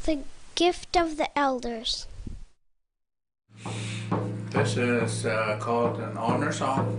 The gift of the elders. This is called an honor song.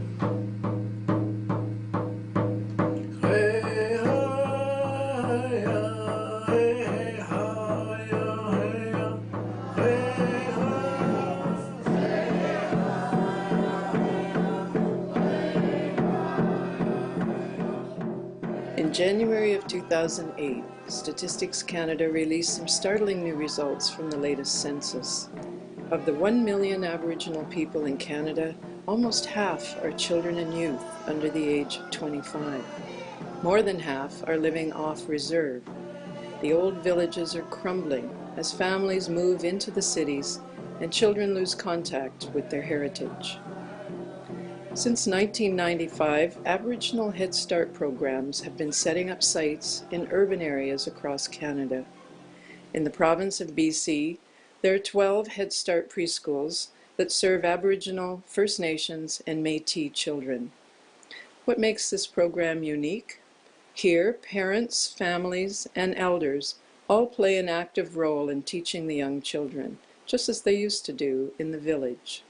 In January of 2008, Statistics Canada released some startling new results from the latest census. Of the 1 million Aboriginal people in Canada, almost half are children and youth under the age of 25. More than half are living off reserve. The old villages are crumbling as families move into the cities and children lose contact with their heritage. Since 1995, Aboriginal Head Start programs have been setting up sites in urban areas across Canada. In the province of BC, there are 12 Head Start preschools that serve Aboriginal, First Nations, and Métis children. What makes this program unique? Here, parents, families, and elders all play an active role in teaching the young children, just as they used to do in the village.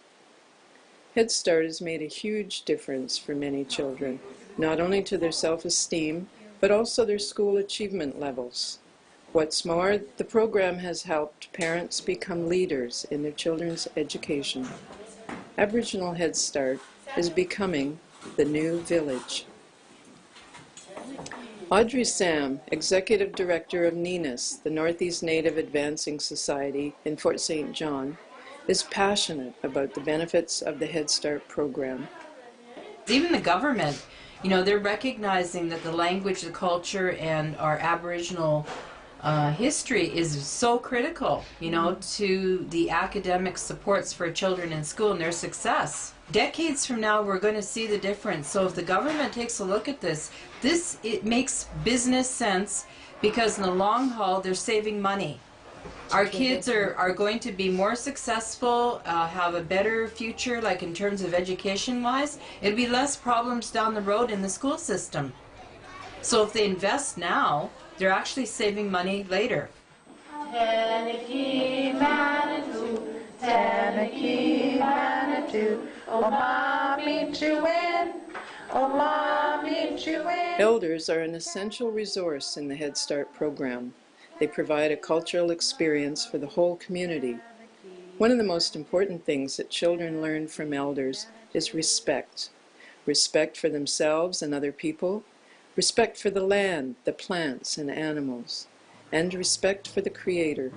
Head Start has made a huge difference for many children, not only to their self-esteem, but also their school achievement levels. What's more, the program has helped parents become leaders in their children's education. Aboriginal Head Start is becoming the new village. Audrey Sam, Executive Director of NENAS, the Northeast Native Advancing Society in Fort St. John, is passionate about the benefits of the Head Start program. Even the government, they're recognizing that the language, the culture, and our Aboriginal history is so critical, to the academic supports for children in school and their success. Decades from now, we're going to see the difference. So if the government takes a look at this, it makes business sense because in the long haul, they're saving money. Our kids are going to be more successful, have a better future, like in terms of education-wise. It'll be less problems down the road in the school system. So if they invest now, they're actually saving money later. Elders are an essential resource in the Head Start program. They provide a cultural experience for the whole community. One of the most important things that children learn from elders is respect. Respect for themselves and other people, respect for the land, the plants and animals, and respect for the Creator.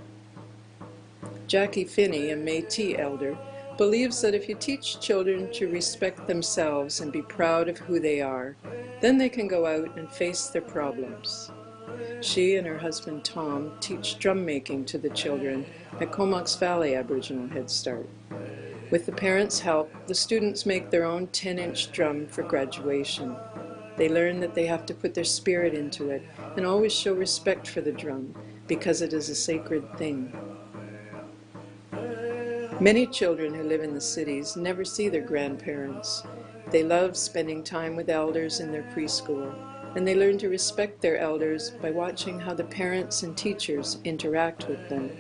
Jackie Finney, a Métis elder, believes that if you teach children to respect themselves and be proud of who they are, then they can go out and face their problems. She and her husband Tom teach drum making to the children at Comox Valley Aboriginal Head Start. With the parents' help, the students make their own 10-inch drum for graduation. They learn that they have to put their spirit into it and always show respect for the drum because it is a sacred thing. Many children who live in the cities never see their grandparents. They love spending time with elders in their preschool, and they learn to respect their elders by watching how the parents and teachers interact with them.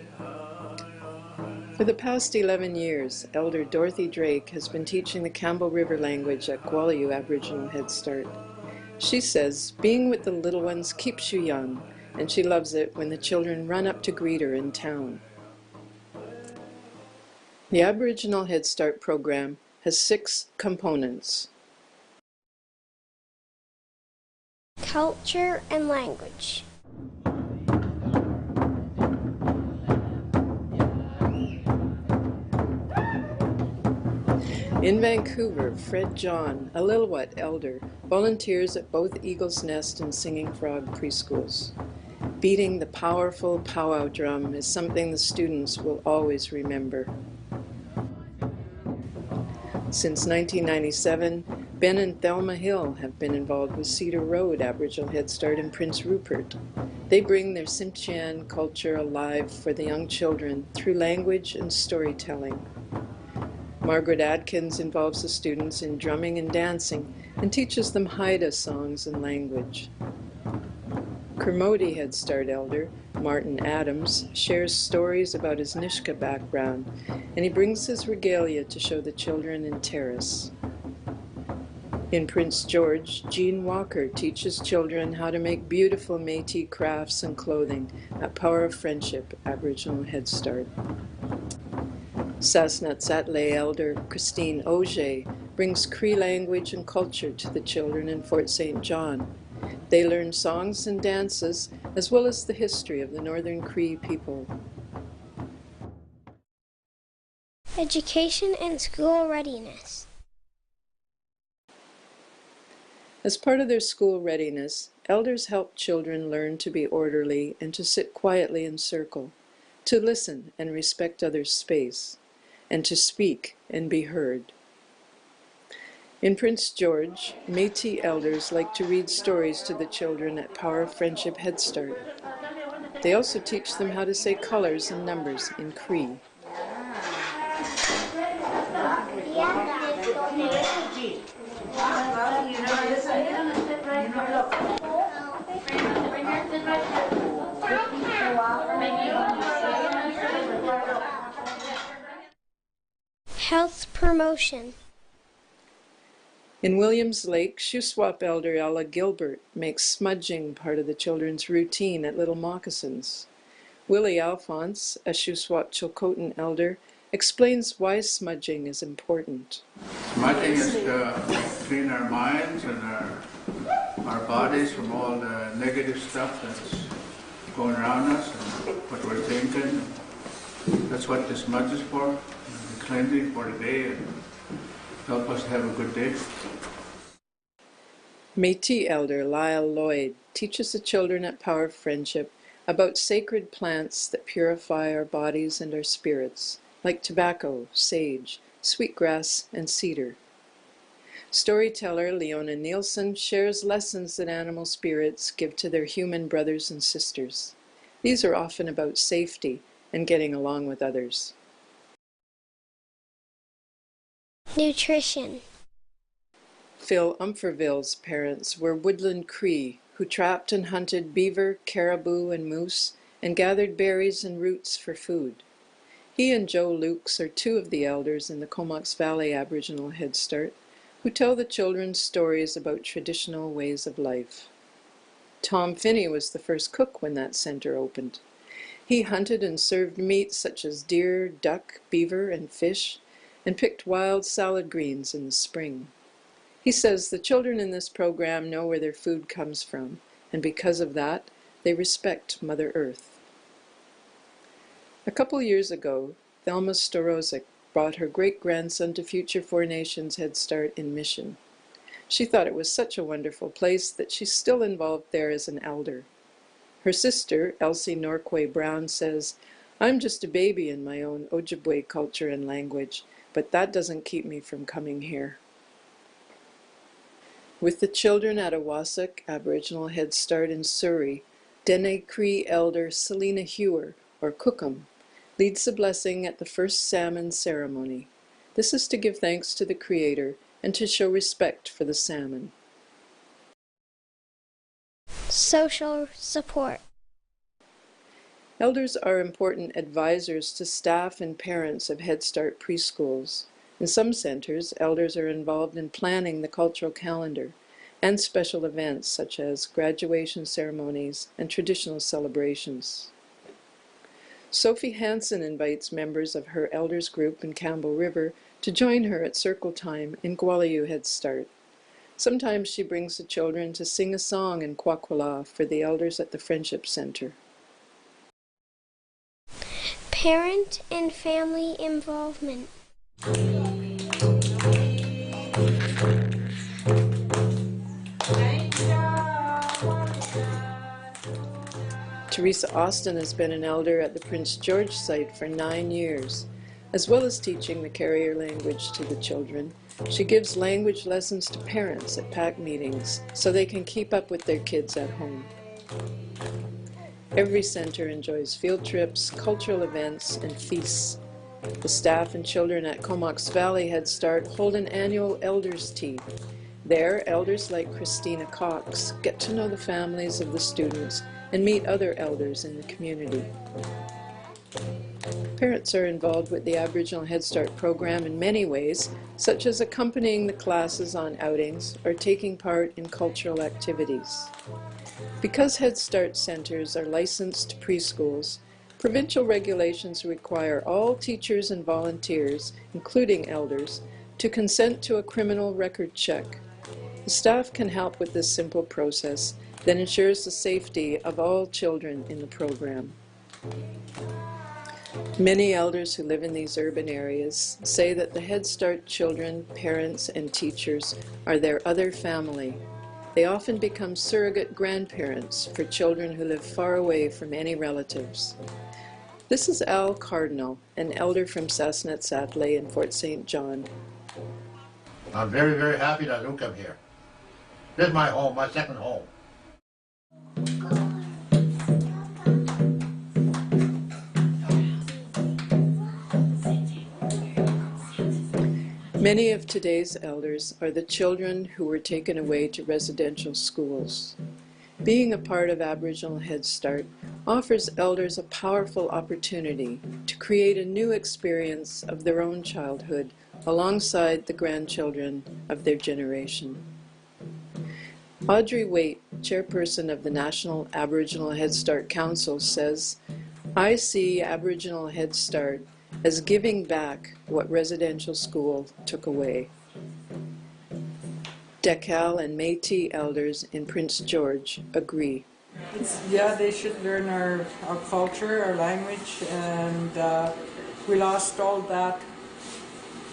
For the past 11 years, Elder Dorothy Drake has been teaching the Campbell River language at Gwaliu Aboriginal Head Start. She says being with the little ones keeps you young, and she loves it when the children run up to greet her in town. The Aboriginal Head Start program has 6 components. Culture and language. In Vancouver, Fred John, a Lilwat elder, volunteers at both Eagle's Nest and Singing Frog preschools. Beating the powerful powwow drum is something the students will always remember. Since 1997, Ben and Thelma Hill have been involved with Cedar Road Aboriginal Head Start in Prince Rupert. They bring their Tsimshian culture alive for the young children through language and storytelling. Margaret Adkins involves the students in drumming and dancing and teaches them Haida songs and language. Kermode Head Start elder, Martin Adams, shares stories about his Nisga'a background, and he brings his regalia to show the children in Terrace. In Prince George, Jean Walker teaches children how to make beautiful Métis crafts and clothing at Power of Friendship Aboriginal Head Start. Saskatchewan elder Christine Auger brings Cree language and culture to the children in Fort St. John. They learn songs and dances, as well as the history of the Northern Cree people. Education and school readiness. As part of their school readiness, elders help children learn to be orderly and to sit quietly in circle, to listen and respect others' space, and to speak and be heard. In Prince George, Métis elders like to read stories to the children at Power of Friendship Head Start. They also teach them how to say colors and numbers in Cree. Health promotion. In Williams Lake, Shuswap elder Ella Gilbert makes smudging part of the children's routine at Little Moccasins. Willie Alphonse, a Shuswap Chilcotin elder, explains why smudging is important. Smudging is to clean our minds and our bodies from all the negative stuff that's going around us and what we're thinking. That's what the smudge is for, the cleansing for the day, and help us have a good day. Métis elder Lyle Lloyd teaches the children at Power of Friendship about sacred plants that purify our bodies and our spirits, like tobacco, sage, sweetgrass, and cedar. Storyteller Leona Nielsen shares lessons that animal spirits give to their human brothers and sisters. These are often about safety and getting along with others. Nutrition. Phil Umferville's parents were woodland Cree who trapped and hunted beaver, caribou, and moose, and gathered berries and roots for food. He and Joe Lukes are two of the elders in the Comox Valley Aboriginal Head Start who tell the children stories about traditional ways of life. Tom Finney was the first cook when that center opened. He hunted and served meat such as deer, duck, beaver, and fish, and picked wild salad greens in the spring. He says the children in this program know where their food comes from, and because of that, they respect Mother Earth. A couple years ago, Thelma Storozic brought her great-grandson to Future Four Nations Head Start in Mission. She thought it was such a wonderful place that she's still involved there as an elder. Her sister, Elsie Norquay Brown, says, "I'm just a baby in my own Ojibwe culture and language, but that doesn't keep me from coming here." With the children at Awasuk Aboriginal Head Start in Surrey, Dene Cree elder Selena Hewer, or Cookham, leads the blessing at the first salmon ceremony. This is to give thanks to the Creator and to show respect for the salmon. Social support. Elders are important advisors to staff and parents of Head Start preschools. In some centers, elders are involved in planning the cultural calendar and special events such as graduation ceremonies and traditional celebrations. Sophie Hansen invites members of her elders group in Campbell River to join her at circle time in Gwaliu Head Start. Sometimes she brings the children to sing a song in Kwakwala for the elders at the Friendship Center. Parent and family involvement. Teresa Austin has been an elder at the Prince George site for 9 years. As well as teaching the carrier language to the children, she gives language lessons to parents at PAC meetings so they can keep up with their kids at home. Every center enjoys field trips, cultural events, and feasts. The staff and children at Comox Valley Head Start hold an annual Elders' Tea. There, elders like Christina Cox get to know the families of the students and meet other elders in the community. Parents are involved with the Aboriginal Head Start program in many ways, such as accompanying the classes on outings or taking part in cultural activities. Because Head Start centers are licensed preschools, provincial regulations require all teachers and volunteers, including elders, to consent to a criminal record check. The staff can help with this simple process that ensures the safety of all children in the program. Many elders who live in these urban areas say that the Head Start children, parents, and teachers are their other family. They often become surrogate grandparents for children who live far away from any relatives. This is Al Cardinal, an elder from Sassnett-Satley in Fort St. John. I'm very, very happy that I do come here. This is my home, my second home. Many of today's elders are the children who were taken away to residential schools. Being a part of Aboriginal Head Start offers elders a powerful opportunity to create a new experience of their own childhood alongside the grandchildren of their generation. Audrey Waite, chairperson of the National Aboriginal Head Start Council, says, "I see Aboriginal Head Start as giving back what residential school took away." Decal and Métis elders in Prince George agree. They should learn our culture, our language, and we lost all that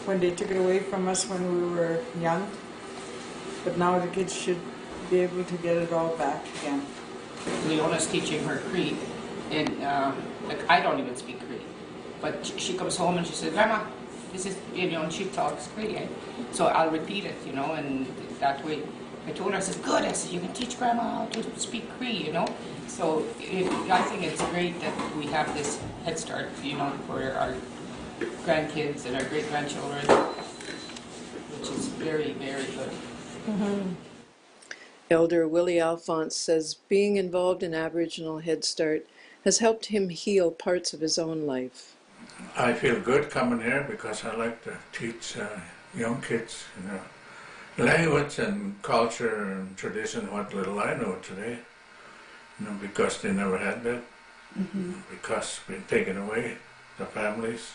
when they took it away from us when we were young. But now the kids should be able to get it all back again. Leona's teaching her Cree, and I don't even speak Cree. But she comes home and she says, "Grandma, this is," and she talks Cree. So I'll repeat it, and that way. I told her, I said, "Good," I said, "you can teach Grandma how to speak Cree, So I think it's great that we have this Head Start, for our grandkids and our great-grandchildren, which is very, very good. Mm-hmm. Elder Willie Alphonse says being involved in Aboriginal Head Start has helped him heal parts of his own life. I feel good coming here because I like to teach young kids, language and culture and tradition, what little I know today, because they never had that, because been taken away, the families.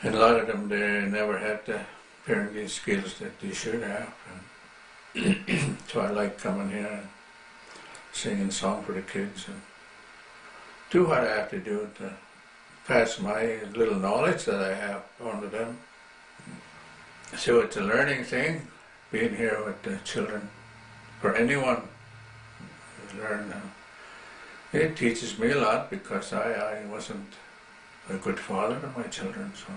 And a lot of them, they never had the parenting skills that they should have. And so I like coming here and singing song for the kids and do what I have to do to pass my little knowledge that I have on to them. So it's a learning thing, being here with the children, for anyone to learn. It teaches me a lot because I wasn't a good father to my children, so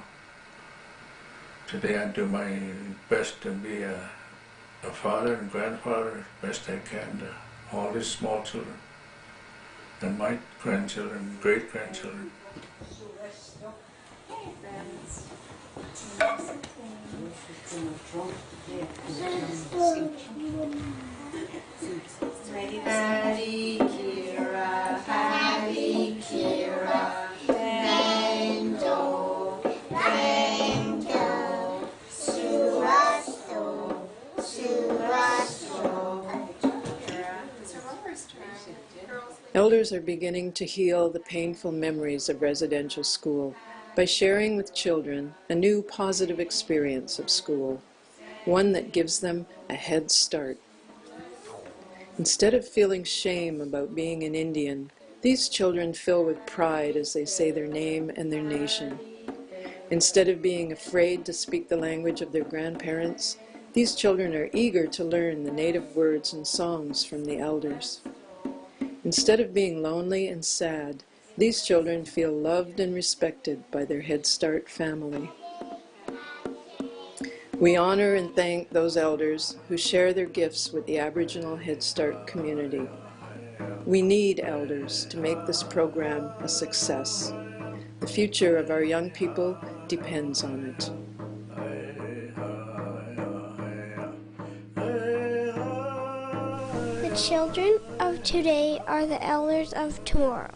today I do my best to be a father and grandfather as best I can to all these small children and my grandchildren, great-grandchildren. Hari Kira, Hari Kira, Bendo, Bendo, Surasto, Surasto. Elders are beginning to heal the painful memories of residential school by sharing with children a new positive experience of school, one that gives them a head start. Instead of feeling shame about being an Indian, these children fill with pride as they say their name and their nation. Instead of being afraid to speak the language of their grandparents, these children are eager to learn the native words and songs from the elders. Instead of being lonely and sad, these children feel loved and respected by their Head Start family. We honor and thank those elders who share their gifts with the Aboriginal Head Start community. We need elders to make this program a success. The future of our young people depends on it. children of today are the elders of tomorrow.